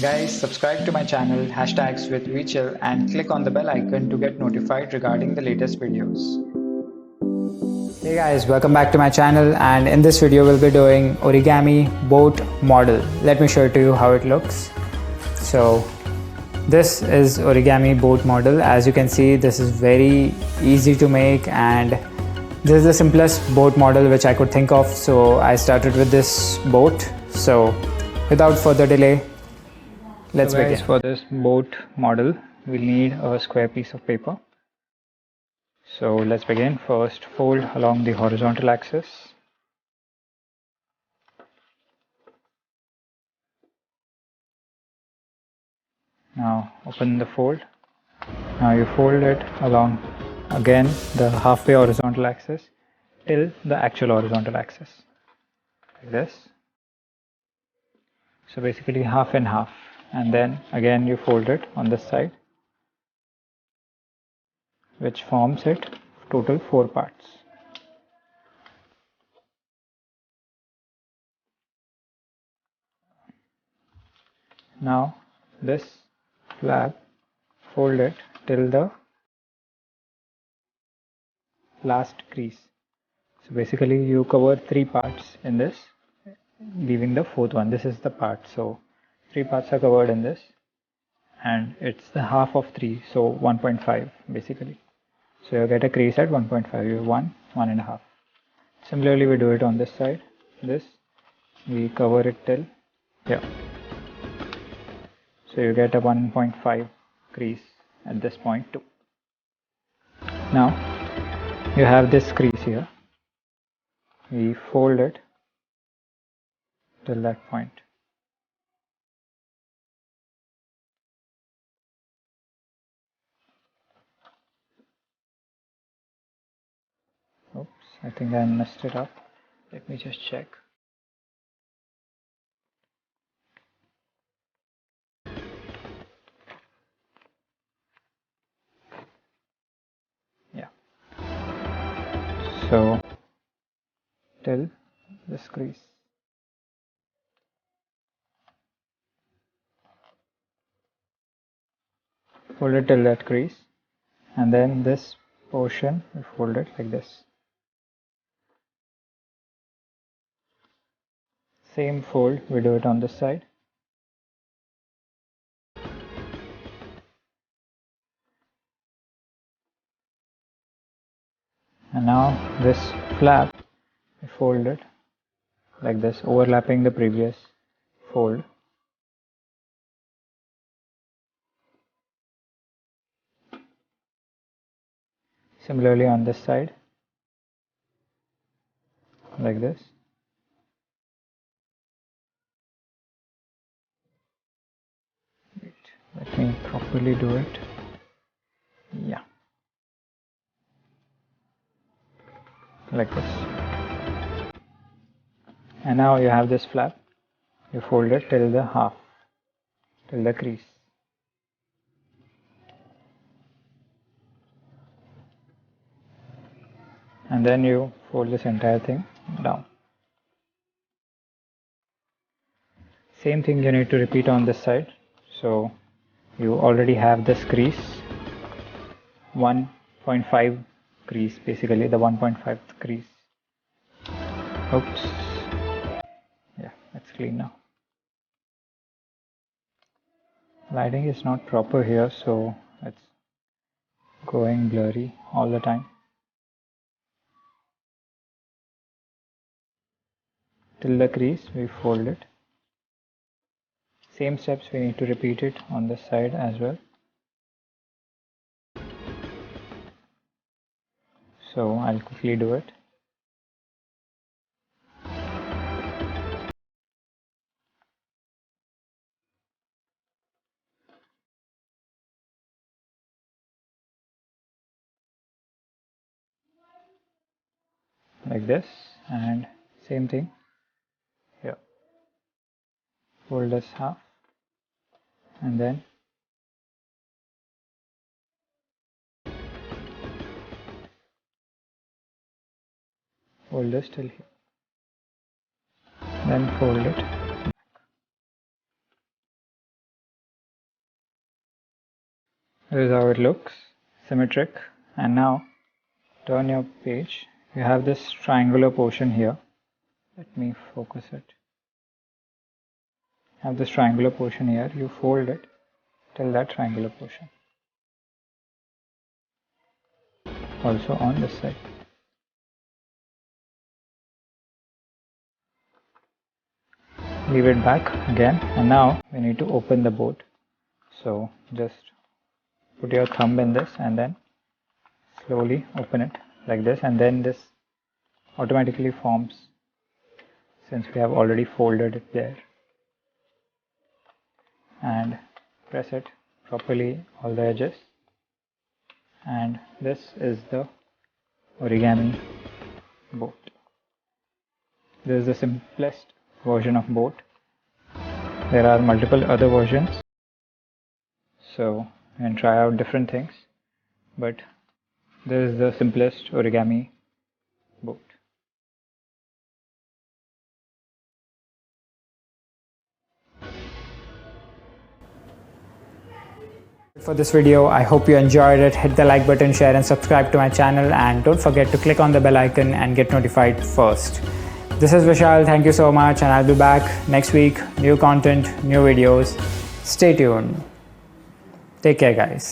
Guys, subscribe to my channel hashtags with Vichel and click on the bell icon to get notified regarding the latest videos. Hey guys, welcome back to my channel, and in this video we'll be doing origami boat model. Let me show it to you how it looks. So this is origami boat model. As you can see, this is very easy to make and this is the simplest boat model which I could think of, so I started with this boat. So without further delay, let's begin. For this boat model, we'll need a square piece of paper. So let's begin. First, fold along the horizontal axis. Now open the fold. Now you fold it along again the halfway horizontal axis till the actual horizontal axis, like this. So basically half and half, and then again you fold it on this side, which forms it total 4 parts. Now this flap, fold it till the last crease. So basically you cover 3 parts in this, leaving the 4th one. This is the part, so 3 parts are covered in this, and it's the half of 3, so 1.5 basically. So you get a crease at 1.5, you have 1.5. Similarly we do it on this side. This we cover it till here, so you get a 1.5 crease at this point too. Now you have this crease here, we fold it till that point. Oops, I think I messed it up. Let me just check. Yeah. So till this crease. Fold it till that crease, and then this portion we fold it like this. Same fold, we do it on this side. And now this flap, we fold it like this, overlapping the previous fold. Similarly on this side, like this. Wait, let me properly do it. Yeah, like this. And now you have this flap, you fold it till the half, till the crease. And then you fold this entire thing down. Same thing you need to repeat on this side. So you already have this crease, 1.5 crease, basically the 1.5 crease. Oops, yeah, that's clean now. Lighting is not proper here, so it's going blurry all the time. Till the crease we fold it. Same steps we need to repeat it on this side as well. So I'll quickly do it. Like this, and same thing here. Fold this half, and then fold this till here. Then fold it. This is how it looks, symmetric. And now turn your page. You have this triangular portion here. Let me focus it. Have this triangular portion here. You fold it till that triangular portion. Also on this side. Leave it back again, and now we need to open the boat. So just put your thumb in this and then slowly open it like this, and then this automatically forms since we have already folded it there. And press it properly all the edges, and this is the origami boat. This is the simplest version of boat. There are multiple other versions, so you can try out different things, but this is the simplest origami boat. For this video, I hope you enjoyed it. Hit the like button, share and subscribe to my channel, and don't forget to click on the bell icon and get notified first. This is Vishal, thank you so much, and I'll be back next week. New content, new videos. Stay tuned. Take care, guys.